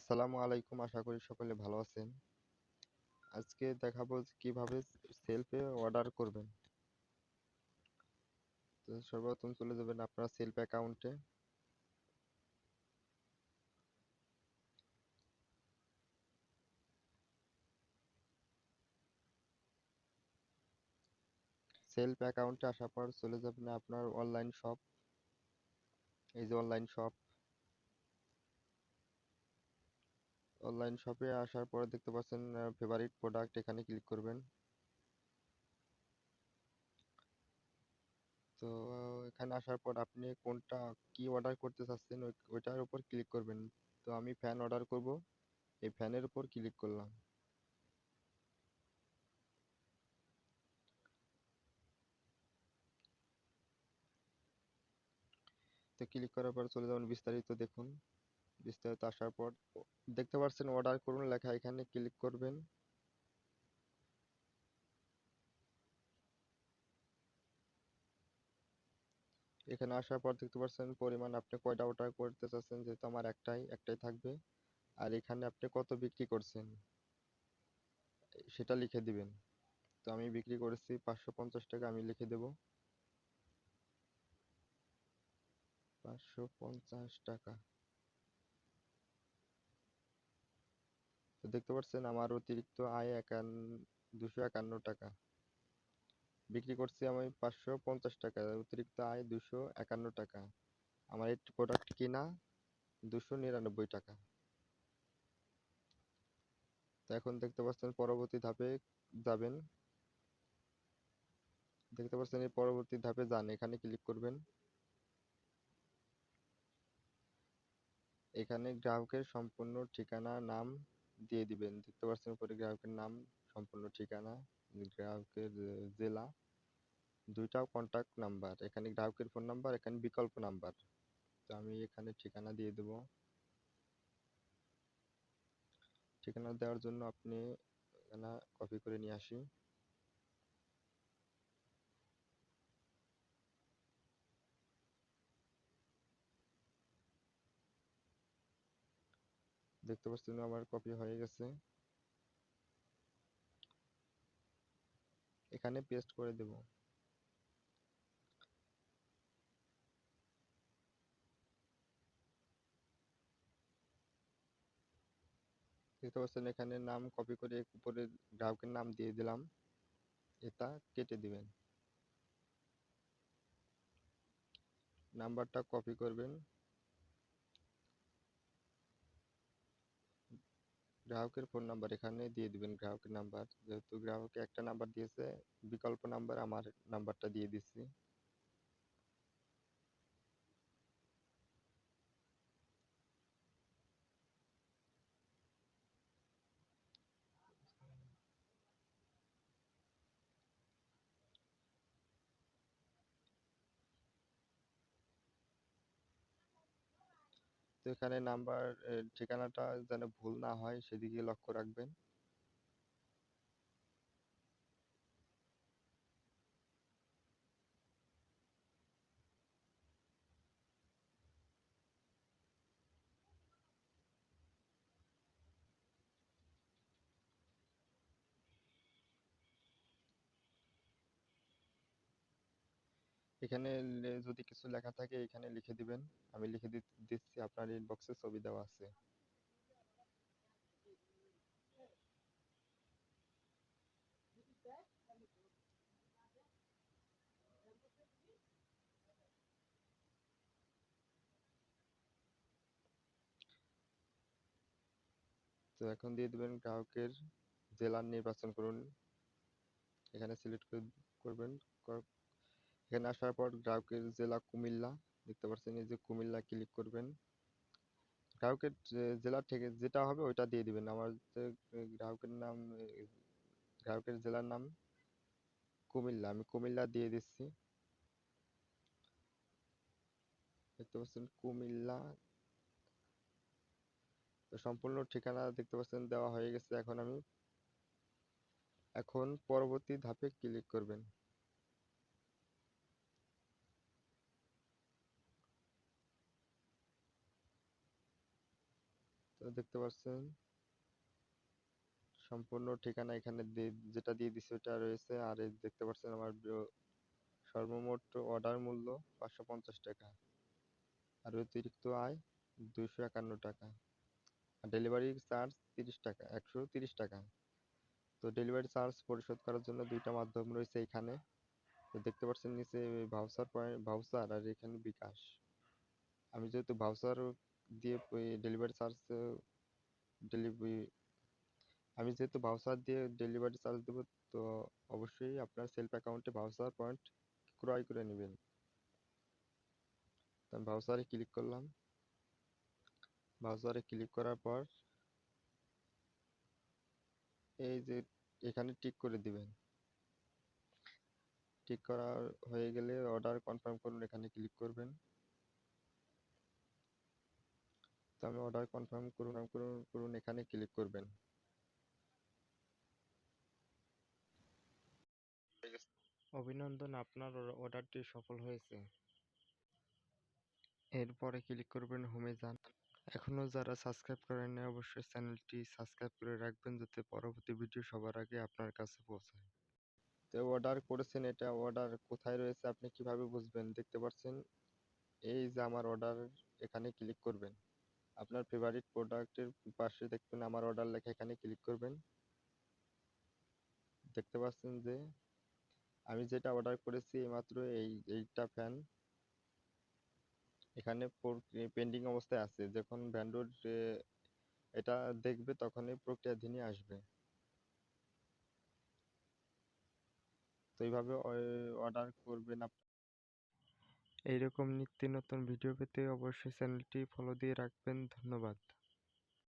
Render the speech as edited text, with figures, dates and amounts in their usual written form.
আসসালামু আলাইকুম, আশা করি সকলে ভালো আছেন। আজকে দেখাবো যে কিভাবে সেলফে অর্ডার করবেন। তো সর্বপ্রথম চলে যাবেন আপনার সেলফ অ্যাকাউন্টে। সেলফ অ্যাকাউন্টে আসার পর চলে যাবেন আপনার অনলাইন শপ। এই যে অনলাইন শপ, অনলাইন শপে আসার পর দেখতে পাচ্ছেন ফেভারিট প্রোডাক্ট, এখানে ক্লিক করবেন। তো এখানে আসার পর আপনি কোনটা কি অর্ডার করতে চাচ্ছেন ওইটার উপর ক্লিক করবেন। তো আমি ফ্যান অর্ডার করব, এই ফ্যানের উপর ক্লিক করলাম। তো ক্লিক করার পর চলে যাবেন বিস্তারিত দেখুন। বিস্তারিত আসার পর দেখতে পাচ্ছেন অর্ডার করুন লেখা, এখানে ক্লিক করবেন। এখানে আসার পর দেখতে পাচ্ছেন পরিমাণ আপনি কয়টা অর্ডার করতে চাচ্ছেন, যেহেতু আমার একটাই থাকবে। আর এখানে আপনি কত বিক্রি করছেন সেটা লিখে দিবেন। তো আমি বিক্রি করেছি 550 টাকা, আমি লিখে দেব 550 টাকা। তো দেখতে পাচ্ছেন আমার অতিরিক্ত আয় 251 টাকা। বিক্রি করছি আমি 550 টাকা, অতিরিক্ত আয় 251 টাকা। আমার এই প্রোডাক্ট কিনা 299 টাকা। তো এখন দেখতে পাচ্ছেন পরবর্তী ধাপে যাবেন। দেখতে পাচ্ছেন এই পরবর্তী ধাপে যান, এখানে ক্লিক করবেন। এখানে গ্রাহকের সম্পূর্ণ ঠিকানা নাম দিয়ে দিবেন। দেখতে পাচ্ছেন উপরে গ্রাহকের নাম, সম্পূর্ণ ঠিকানা, গ্রাহকের জেলা, দুইটা কন্টাক্ট নাম্বার, এখানে গ্রাহকের ফোন নাম্বার, এখানে বিকল্প নাম্বার। তো আমি এখানে ঠিকানা দিয়ে দেব। ঠিকানা দেওয়ার জন্য আপনি ঠিকানা কপি করে নিয়ে আসি। দেখতে পাচ্ছেন আমার কপি হয়ে গেছে, এখানে পেস্ট করে দেব। দেখতে পাচ্ছেন এখানে নাম কপি করে উপরে গ্রাহকের নাম দিয়ে দিলাম, এটা কেটে দিবেন। নাম্বারটা কপি করবেন, গ্রাহকের ফোন নাম্বার এখানে দিয়ে দিবেন। গ্রাহকের নাম্বার, যেহেতু গ্রাহকে একটা নাম্বার দিয়েছে, বিকল্প নাম্বার আমার নাম্বারটা দিয়ে দিচ্ছি। তো এখানে নাম্বার ঠিকানাটা যেন ভুল না হয় সেদিকে লক্ষ্য রাখবেন। এখানে যদি কিছু লেখা থাকে এখানে লিখে দিবেন। আমি লিখে দিচ্ছি, আপনার ইনবক্সে ছবি দেওয়া আছে। তো এখন দিয়ে দিবেন গ্রাহকের জেলার নির্বাচন করুন, এখানে সিলেক্ট করবেন। এখানে আসার পর গ্রাহকের জেলা কুমিল্লা, দেখতে পাচ্ছেন এই যে কুমিল্লা, ক্লিক করবেন। গ্রাহকের জেলা থেকে যেটা হবে ওইটা দিয়ে দিবেন। আমার গ্রাহকের নাম, গ্রাহকের জেলার নাম কুমিল্লা, আমি কুমিল্লা দিয়ে দিচ্ছি। দেখতে পাচ্ছেন কুমিল্লা। তো সম্পূর্ণ ঠিকানা দেখতে পাচ্ছেন দেওয়া হয়ে গেছে। এখন পরবর্তী ধাপে ক্লিক করবেন। তো তো দেখতে পাচ্ছেন সম্পূর্ণ ঠিকানা এখানে যেটা দিয়ে দিছে ওটা রয়েছে। আর এই দেখতে পাচ্ছেন আমার সর্বমোট অর্ডার মূল্য 550 টাকা, আর অতিরিক্ত আয় 251 টাকা, আর ডেলিভারি চার্জ 30 টাকা, 130 টাকা। তো ডেলিভারি চার্জ পরিশোধ করার জন্য দুইটা মাধ্যম রয়েছে এখানে। তো দেখতে পাচ্ছেন নিচে ভাউচার পয়েন্ট, ভাউচার, আর এখানে বিকাশ। আমি যেহেতু ভাউচার দিয়ে ডেলিভারি চার্জ ডেলিভারি আমি যেহেতু ভাউচার দিয়ে ডেলিভারি চার্জ দেবো, তো অবশ্যই আপনার সেলফ অ্যাকাউন্টে ভাউচার পয়েন্ট ক্রয় করে নেবেন। তো আমি ভাউচারে ক্লিক করলাম। ভাউচারে ক্লিক করার পর এই যে এখানে টিক করে দিবেন। টিক করা হয়ে গেলে অর্ডার কনফার্ম করুন, এখানে ক্লিক করবেন। তো আমি অর্ডার কনফার্ম করুন এখানে ক্লিক করবেন। অভিনন্দন, আপনার অর্ডারটি সফল হয়েছে। এরপরে ক্লিক করবেন হোমে যান। এখনো যারা সাবস্ক্রাইব করেন নাই অবশ্যই চ্যানেলটি সাবস্ক্রাইব করে রাখবেন, যাতে পরবর্তী ভিডিও সবার আগে আপনার কাছে পৌঁছায়। তো অর্ডার করেছেন, এটা অর্ডার কোথায় রয়েছে আপনি কিভাবে বুঝবেন? দেখতে পাচ্ছেন এই যে আমার অর্ডার, এখানে ক্লিক করবেন। আপনার ফেভারিট প্রোডাক্টের পাশে দেখবেন আমার অর্ডার লেখা, এখানে ক্লিক করবেন। দেখতে পাচ্ছেন যে আমি যেটা অর্ডার করেছি এইমাত্র এইটা ফ্যান এখানে পেন্ডিং অবস্থায় আছে। যখন ভেন্ডর এটা দেখবে তখনই প্রক্রিয়াধীনে আসবে। তো এইভাবে অর্ডার করবেন এইরকম নিত্য নতুন ভিডিও পেতে অবশ্যই চ্যানেলটি ফলো দিয়ে রাখবেন। ধন্যবাদ।